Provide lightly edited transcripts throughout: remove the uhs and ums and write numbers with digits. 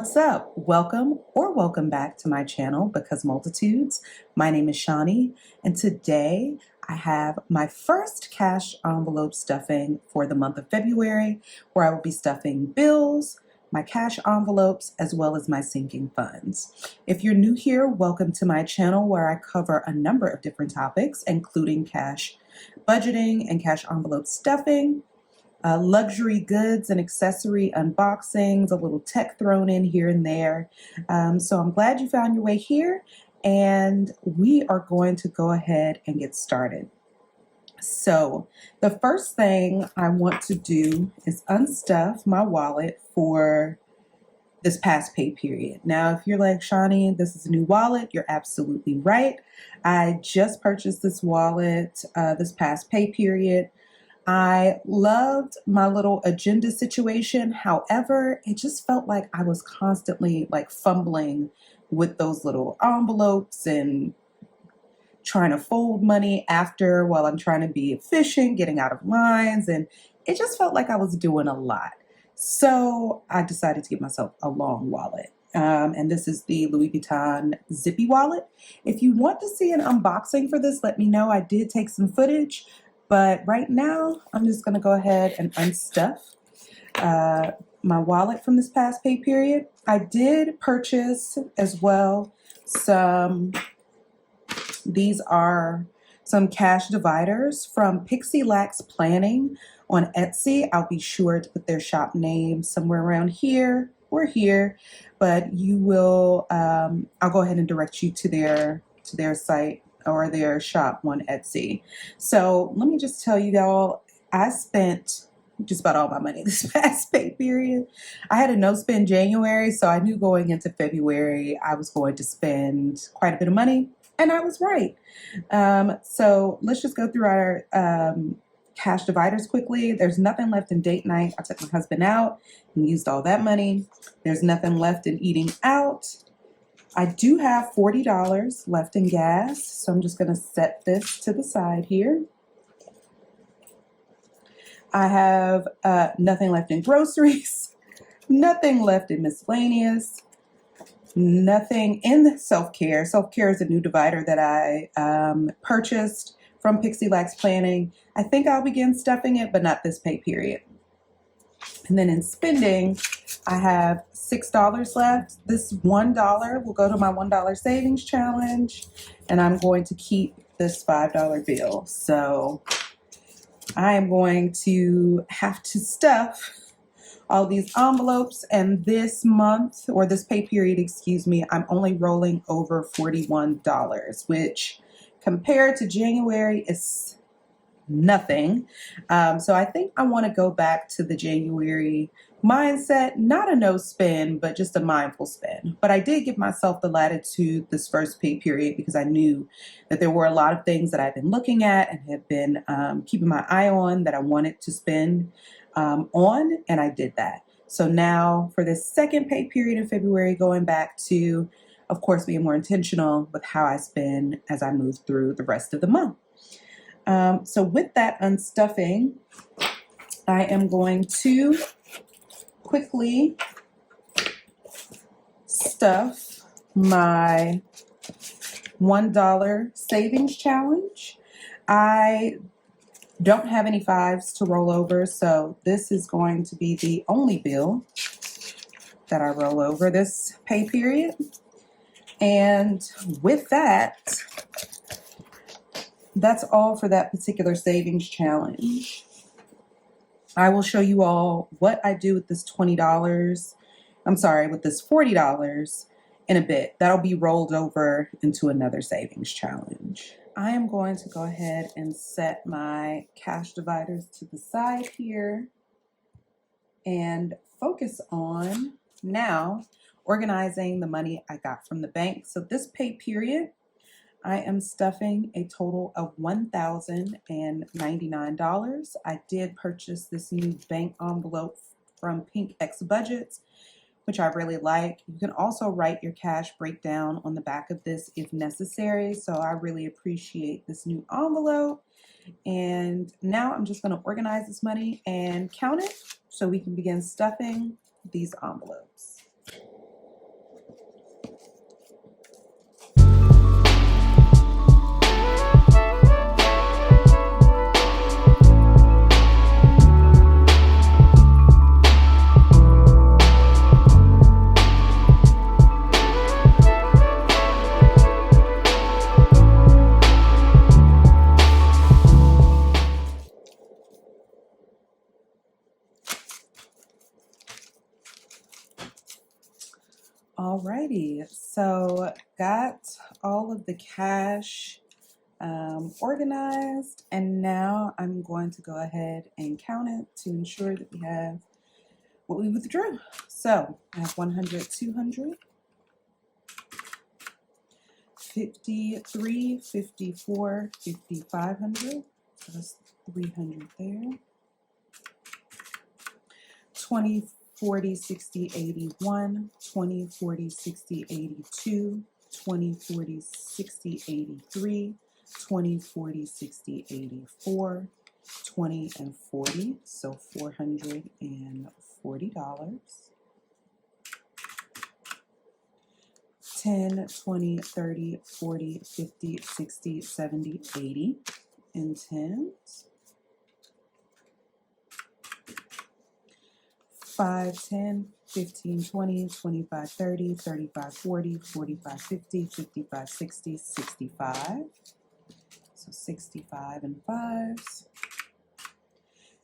What's up? Welcome or welcome back to my channel, Because Multitudes. My name is Shawnee, and today I have my first cash envelope stuffing for the month of February, where I will be stuffing bills, my cash envelopes, as well as my sinking funds. If you're new here, welcome to my channel where I cover a number of different topics, including cash budgeting and cash envelope stuffing. Luxury goods and accessory unboxings, a little tech thrown in here and there. So I'm glad you found your way here, and we are going to go ahead and get started. So the first thing I want to do is unstuff my wallet for this past pay period. Now, if you're like, Shawnee, this is a new wallet, you're absolutely right. I just purchased this wallet this past pay period. I loved my little agenda situation. However, it just felt like I was constantly fumbling with those little envelopes and trying to fold money after while I'm trying to be efficient, getting out of lines. And it just felt like I was doing a lot. So I decided to get myself a long wallet. And this is the Louis Vuitton Zippy wallet. If you want to see an unboxing for this, let me know. I did take some footage. But right now, I'm just going to go ahead and unstuff my wallet from this past pay period. I did purchase as well these are some cash dividers from Pixie Lax Planning on Etsy. I'll be sure to put their shop name somewhere around here or here, but you will, I'll go ahead and direct you to their site or their shop on Etsy. So let me just tell you y'all, I spent just about all my money this past pay period. I had a no spend January, so I knew going into February I was going to spend quite a bit of money, and I was right. So let's just go through our cash dividers quickly. There's nothing left in date night. I took my husband out and used all that money. There's nothing left in eating out. I do have $40 left in gas, so I'm just going to set this to the side here. I have nothing left in groceries, nothing left in miscellaneous, nothing in self-care. Self-care is a new divider that I purchased from Pixie Lax Planning. I think I'll begin stuffing it, but not this pay period. And then in spending, I have $6 left. This $1 will go to my $1 savings challenge, and I'm going to keep this $5 bill. So I am going to have to stuff all these envelopes, and this month, or this pay period, excuse me, I'm only rolling over $41, which compared to January is nothing. So I think I want to go back to the January mindset, not a no spend, but just a mindful spend. But I did give myself the latitude this first pay period because I knew that there were a lot of things that I've been looking at and have been keeping my eye on that I wanted to spend on, and I did that. So now for this second pay period in February, going back to, of course, being more intentional with how I spend as I move through the rest of the month. So with that unstuffing, I am going to quickly stuff my $1 savings challenge. I don't have any fives to roll over, so this is going to be the only bill that I roll over this pay period. And with that, that's all for that particular savings challenge. I will show you all what I do with this with this $40 in a bit. That'll be rolled over into another savings challenge. I am going to go ahead and set my cash dividers to the side here and focus on now organizing the money I got from the bank. So this pay period, I am stuffing a total of $1,099. I did purchase this new bank envelope from Pink X Budgets, which I really like. You can also write your cash breakdown on the back of this if necessary. So I really appreciate this new envelope. And now I'm just going to organize this money and count it so we can begin stuffing these envelopes. Alrighty, so got all of the cash organized, and now I'm going to go ahead and count it to ensure that we have what we withdrew. So I have 100, 200, 53, 54, 5,500. So that's 300 there. 20, 40, 60, 81, 20, 40, 60, 82, 20, 40, 60, 83, 20, 40, 60, 84, 20, and 40, so $440. 10, 20, 30, 40, 50, 60, 70, 80 in tens. 5, 10, 15, 20, 25, 30, 35, 40, 45, 50, 55, 60, 65. So 65 and fives.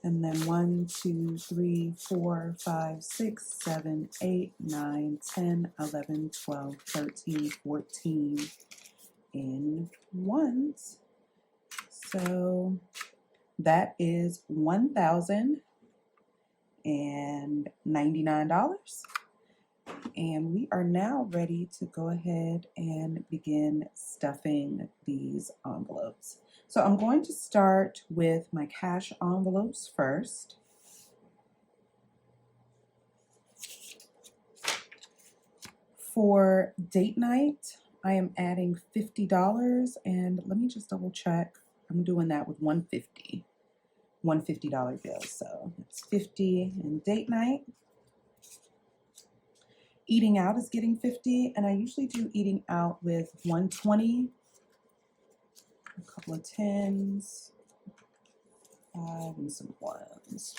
And then 1, 2, 3, 4, 5, 6, 7, 8, 9, 10, 11, 12, 13, 14 in ones. So that is $1,099. And we are now ready to go ahead and begin stuffing these envelopes. So I'm going to start with my cash envelopes first. For date night, I am adding $50, and let me just double check. I'm doing that with $150 bill. So it's 50 in date night. Eating out is getting 50, and I usually do eating out with 120, a couple of tens, 5, and some ones.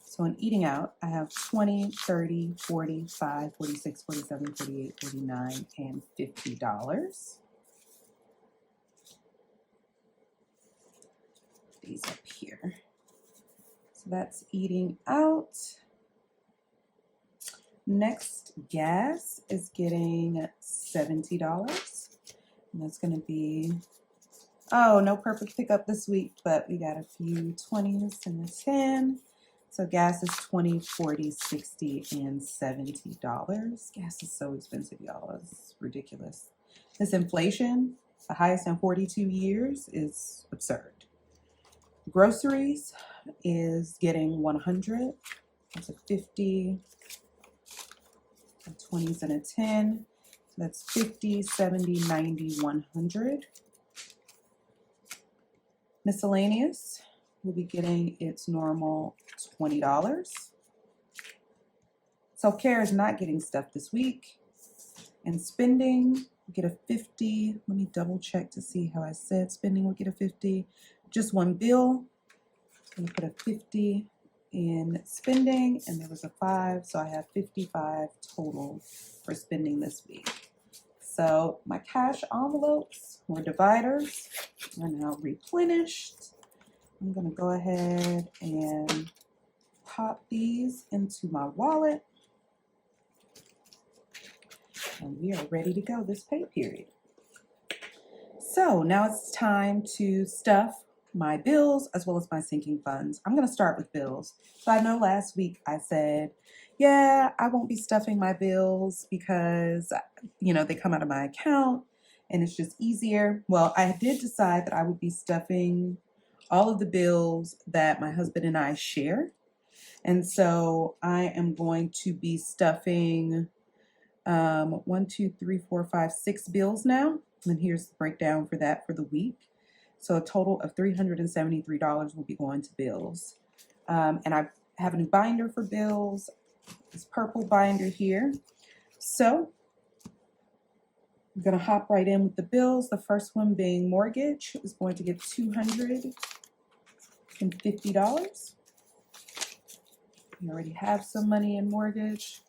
So in eating out, I have 20, 30, 45, 46, 47, 48, 49, and $50. These up here. So that's eating out. Next, gas is getting $70. And that's going to be, oh, no perfect pickup this week, but we got a few 20s and a 10. So gas is 20, 40, 60, and $70. Gas is so expensive, y'all. It's ridiculous. This inflation, the highest in 42 years, is absurd. Groceries is getting 100. That's a 50, a 20s and a 10. So that's 50, 70, 90, 100. Miscellaneous will be getting its normal $20. Self-care is not getting stuff this week. And spending, get a 50. Let me double check to see how I said spending will get a 50. Just one bill. I'm going to put a 50 in spending, and there was a 5, so I have 55 total for spending this week. So my cash envelopes or dividers are now replenished. I'm going to go ahead and pop these into my wallet. And we are ready to go this pay period. So now it's time to stuff my bills as well as my sinking funds. I'm going to start with bills. So I know last week I said, yeah, I won't be stuffing my bills because, they come out of my account and it's just easier. Well, I did decide that I would be stuffing all of the bills that my husband and I share. And so I am going to be stuffing 1, 2, 3, 4, 5, 6 bills now. And here's the breakdown for that for the week. So a total of $373 will be going to bills. And I have a new binder for bills, this purple binder here. So I'm going to hop right in with the bills. The first one being mortgage is going to get $250. We already have some money in mortgage.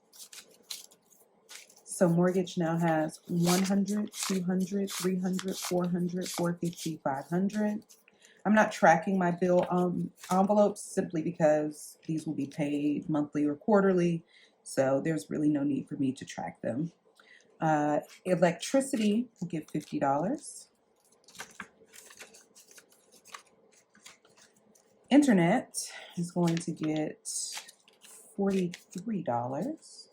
So mortgage now has 100, 200, 300, 400, 450, 500. I'm not tracking my bill envelopes simply because these will be paid monthly or quarterly, so there's really no need for me to track them. Electricity will get $50. Internet is going to get $43.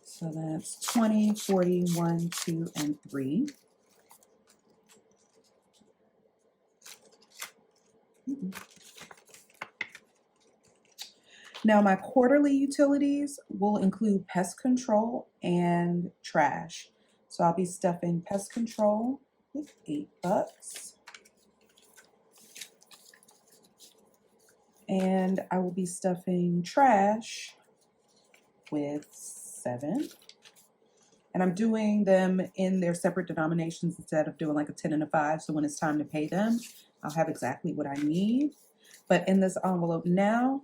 So that's 20, 40, 1, 2, and 3. Now my quarterly utilities will include pest control and trash. So I'll be stuffing pest control with $8. And I will be stuffing trash with $7. And I'm doing them in their separate denominations instead of doing like a 10 and a 5. So when it's time to pay them, I'll have exactly what I need. But in this envelope now,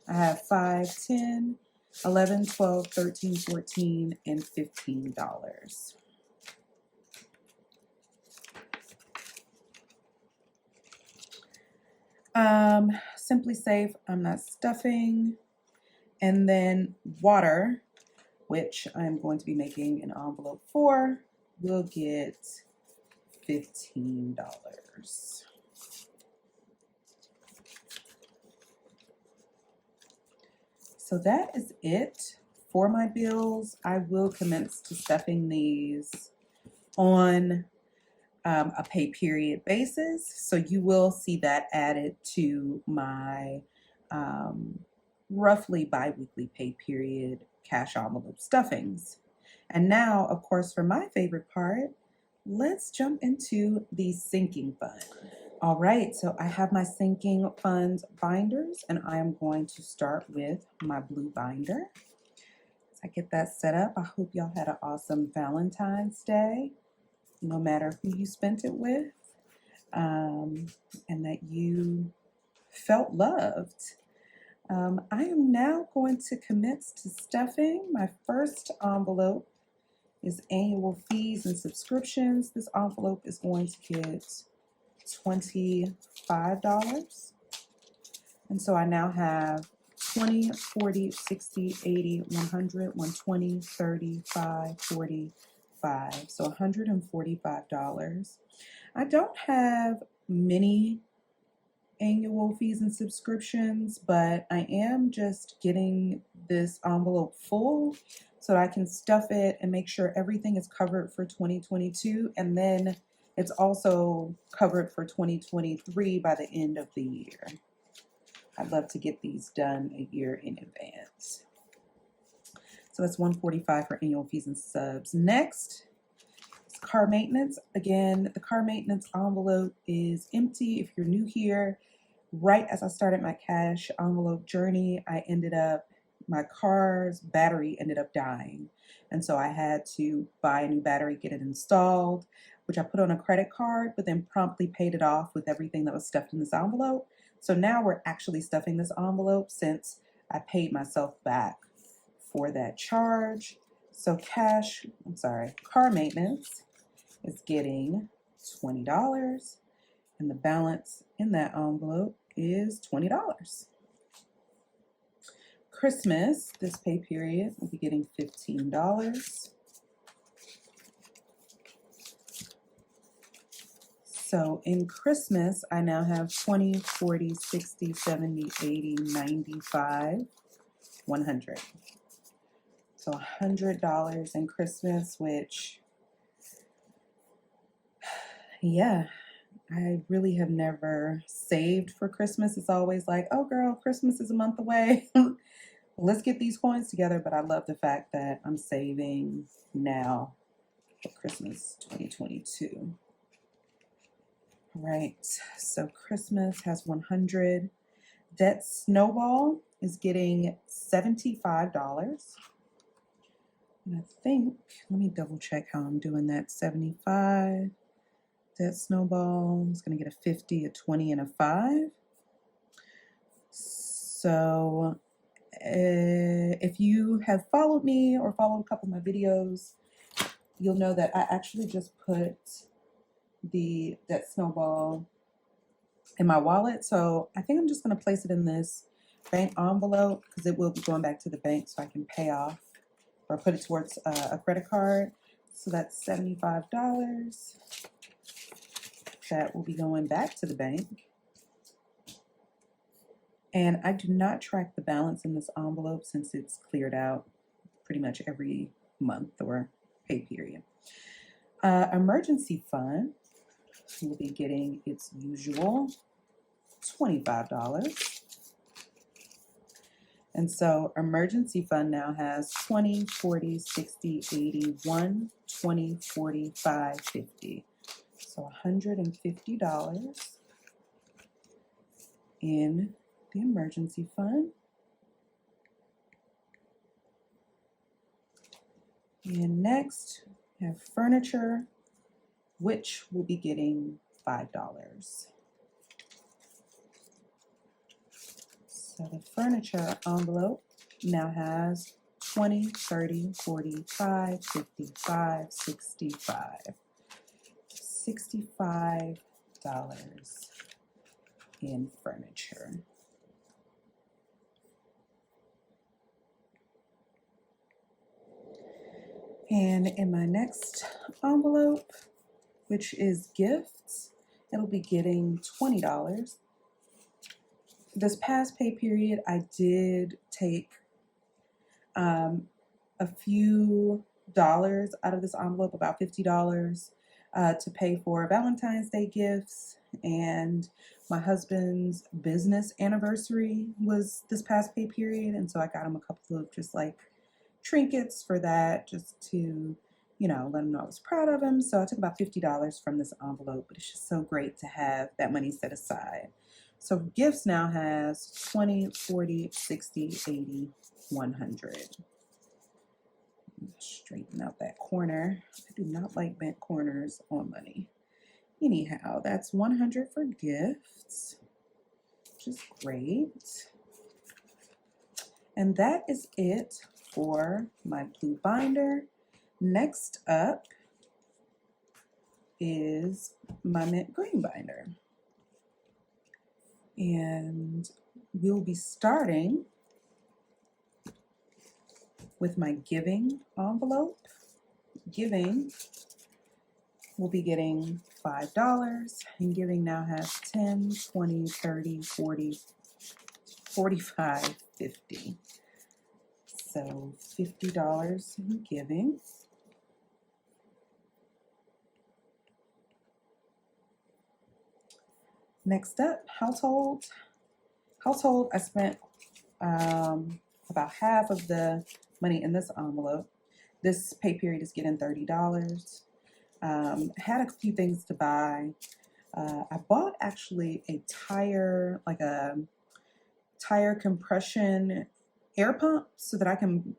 I have 5, 10, 11, 12, 13, 14, and $15. Simply Safe, I'm not stuffing. And then water, which I'm going to be making an envelope for, will get $15. So that is it for my bills. I will commence to stuffing these on a pay period basis. So you will see that added to my roughly bi-weekly pay period cash envelope stuffings. And now, of course, for my favorite part, let's jump into the sinking fund. All right, so I have my sinking fund binders, and I am going to start with my blue binder. As I get that set up, I hope y'all had an awesome Valentine's Day, no matter who you spent it with, and that you felt loved. I am now going to commence to stuffing. My first envelope is annual fees and subscriptions. This envelope is going to get $25. And so I now have 20, 40, 60, 80, 100, 120, 35, 45. So $145. I don't have many annual fees and subscriptions, but I am just getting this envelope full so that I can stuff it and make sure everything is covered for 2022, and then it's also covered for 2023 by the end of the year. I'd love to get these done a year in advance. So that's $145 for annual fees and subs. Next, car maintenance. Again, the car maintenance envelope is empty. If you're new here, right as I started my cash envelope journey, my car's battery ended up dying. And so I had to buy a new battery, get it installed, which I put on a credit card, but then promptly paid it off with everything that was stuffed in this envelope. So now we're actually stuffing this envelope since I paid myself back for that charge. So car maintenance is getting $20, and the balance in that envelope is $20. Christmas, this pay period, will be getting $15. So in Christmas, I now have 20, 40, 60, 70, 80, 95, 100. So $100 in Christmas, which, yeah, I really have never saved for Christmas. It's always like, oh girl, Christmas is a month away. Let's get these coins together. But I love the fact that I'm saving now for Christmas 2022. All right, so Christmas has 100. Debt Snowball is getting $75. And I think, let me double check how I'm doing that. 75. Debt Snowball is going to get a 50, a 20, and a 5. So if you have followed me or followed a couple of my videos, you'll know that I actually just put that snowball in my wallet. So I think I'm just going to place it in this bank envelope because it will be going back to the bank so I can pay off or put it towards a credit card. So that's $75 that will be going back to the bank. And I do not track the balance in this envelope since it's cleared out pretty much every month or pay period. Emergency fund will be getting its usual $25. And so emergency fund now has 20, 40, 60, 80, 1, 20, 40, 5, 50. So $150 in the emergency fund. And next, we have furniture, which will be getting $5. So the furniture envelope now has 20, 30, 45, 55, 65. $65 in furniture. And in my next envelope, which is gifts, it'll be getting $20. This past pay period, I did take a few dollars out of this envelope, about $50, to pay for Valentine's Day gifts, and my husband's business anniversary was this past pay period, and so I got him a couple of just like trinkets for that, just to, you know, let him know I was proud of him. So I took about $50 from this envelope, but it's just so great to have that money set aside. So gifts now has 20, 40, 60, 80, 100. Straighten out that corner. I do not like bent corners on money. Anyhow, that's 100 for gifts, which is great. And that is it for my blue binder. Next up is my mint green binder. And we'll be starting with my giving envelope. Giving will be getting $5, and giving now has 10, 20, 30, 40, 45, 50. So $50 in giving. Next up, household. Household, I spent about half of the money in this envelope. This pay period is getting $30. Had a few things to buy. I bought actually a tire, like a tire compression air pump so that I can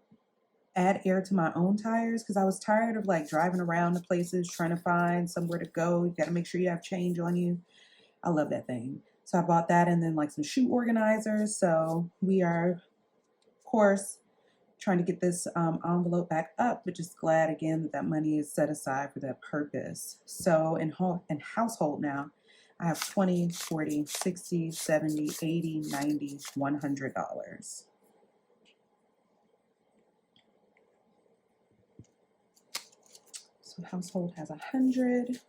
add air to my own tires, because I was tired of like driving around the places trying to find somewhere to go. You got to make sure you have change on you. I love that thing. So I bought that, and then like some shoe organizers. So we are, of course, trying to get this envelope back up, but just glad again that that money is set aside for that purpose. So in household now, I have 20, 40, 60, 70, 80, 90, $100. So household has 100.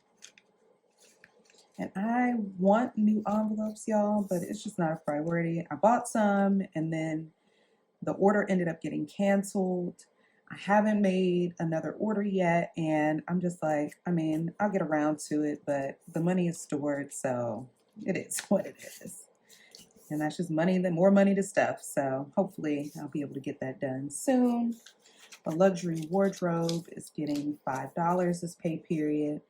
And I want new envelopes, y'all, but it's just not a priority. I bought some, and then the order ended up getting canceled. I haven't made another order yet, and I'm just like, I mean, I'll get around to it, but the money is stored, so it is what it is. And that's just money, then more money to stuff. So hopefully I'll be able to get that done soon. The luxury wardrobe is getting $5 this pay period.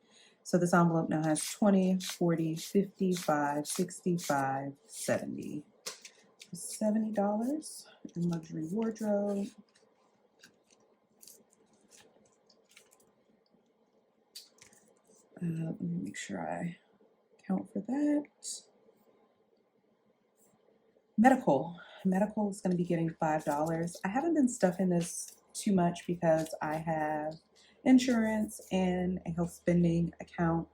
So this envelope now has 20, 40, 55, 65, 70. $70 in luxury wardrobe. Let me make sure I count for that. Medical is going to be getting $5. I haven't been stuffing this too much because I have insurance and a health spending account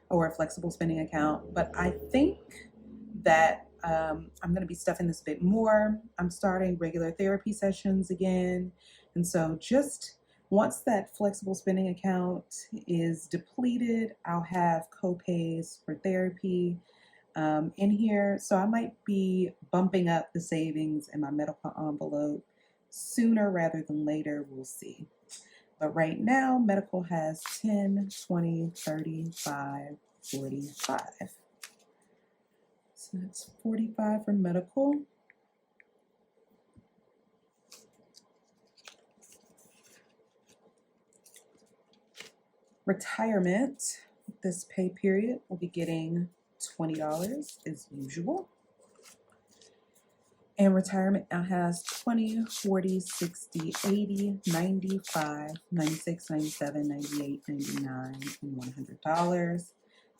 or a flexible spending account. But I think that I'm going to be stuffing this a bit more. I'm starting regular therapy sessions again. And so just once that flexible spending account is depleted, I'll have co-pays for therapy in here. So I might be bumping up the savings in my medical envelope sooner rather than later. We'll see. But right now, medical has 10, 20, 35, 45. So that's 45 for medical. Retirement, this pay period will be getting $20 as usual. And retirement now has 20, 40, 60, 80, 95, 96, 97, 98, 99, and $100.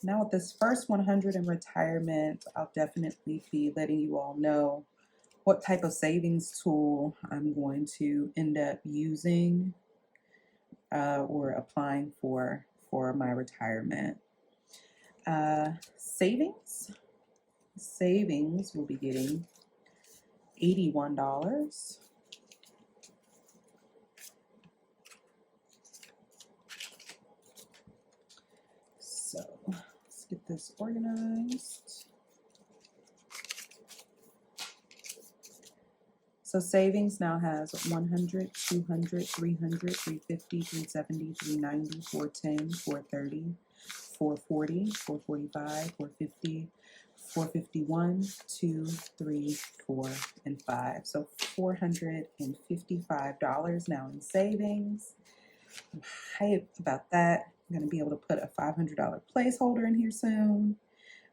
Now with this first 100 in retirement, I'll definitely be letting you all know what type of savings tool I'm going to end up using or applying for my retirement. Savings will be getting $81. So let's get this organized. So savings now has 100, 200, 300, 350, 370, 390, 410, 430, 440, 445, 450, 451, 2, 3, 4, and 5. So $455 now in savings. I'm hyped about that. I'm going to be able to put a $500 placeholder in here soon.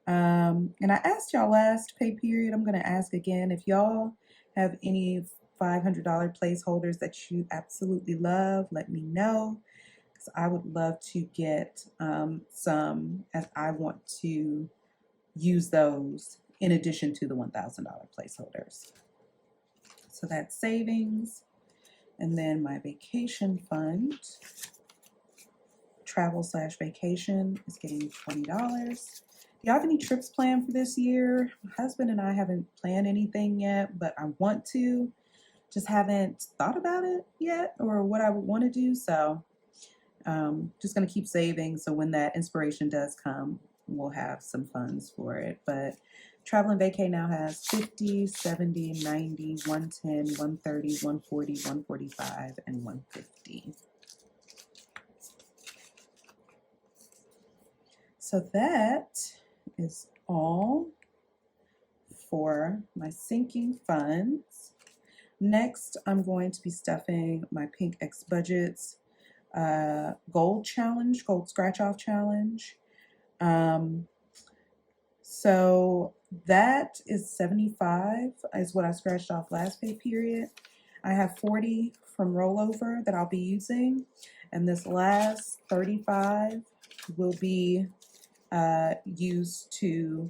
And I asked y'all last pay period, I'm going to ask again, if y'all have any $500 placeholders that you absolutely love, let me know. Because I would love to get some, as I want to use those in addition to the $1,000 placeholders. So that's savings. And then my vacation fund, travel/vacation, is getting $20. Do y'all have any trips planned for this year? My husband and I haven't planned anything yet, but I want to. Just haven't thought about it yet or what I would want to do. So just going to keep saving. So when that inspiration does come, we'll have some funds for it. But travel and vacay now has 50, 70, 90, 110, 130, 140, 145, and 150. So that is all for my sinking funds. Next, I'm going to be stuffing my Pink X Budgets gold scratch off challenge. So that is 75 is what I scratched off last pay period. I have 40 from rollover that I'll be using, and this last 35 will be used to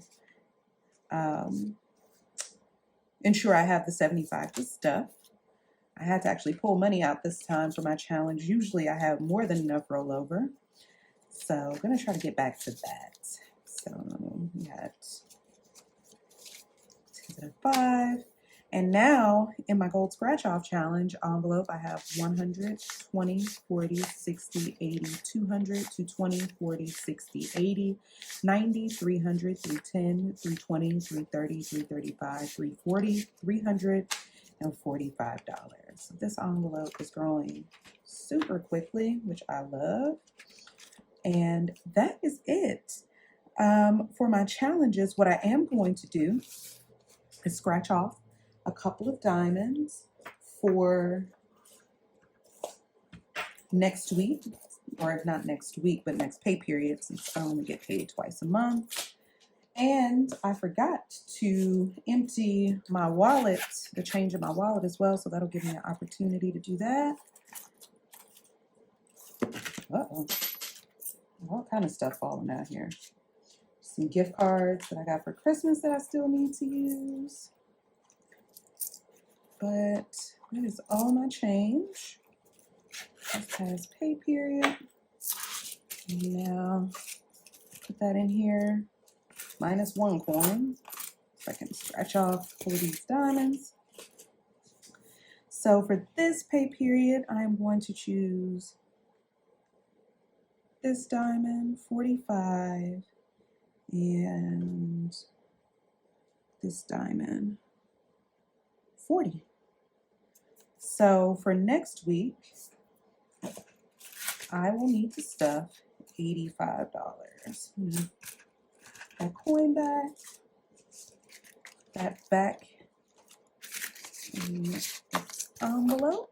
ensure I have the 75 to stuff. I had to actually pull money out this time for my challenge. Usually I have more than enough rollover. So I'm going to try to get back to that. So we had 5. And now in my gold scratch off challenge envelope, I have 100, 20, 40, 60, 80, 200, 220, 40, 60, 80, 90, 300, 310, 320, 330, 335, 340, $345. So this envelope is growing super quickly, which I love. And that is it. For my challenges, what I am going to do is scratch off a couple of diamonds for next week, or if not next week, but next pay period, since I only get paid twice a month. And I forgot to empty my wallet, the change in my wallet as well, so that'll give me an opportunity to do that. Uh-oh. All kind of stuff falling out here. Some gift cards that I got for Christmas that I still need to use. But that is all my change. Just past pay period. Now put that in here. -1 coin. So I can scratch off all of these diamonds. So for this pay period, I'm going to choose this diamond, 45, and this diamond, 40. So for next week, I will need to stuff $85. That coin back, that back in this envelope.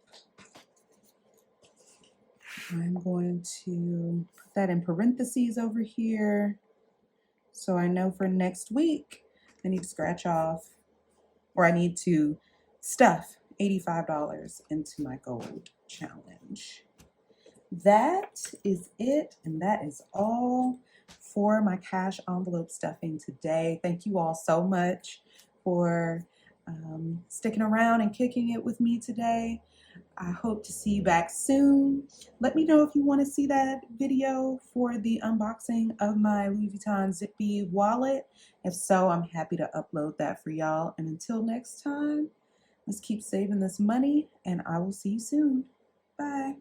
I'm going to put that in parentheses over here. So I know for next week, I need to scratch off, or I need to stuff $85 into my gold challenge. That is it, and that is all for my cash envelope stuffing today. Thank you all so much for sticking around and kicking it with me today. I hope to see you back soon. Let me know if you want to see that video for the unboxing of my Louis Vuitton Zippy wallet. If so, I'm happy to upload that for y'all. And until next time, let's keep saving this money, and I will see you soon. Bye.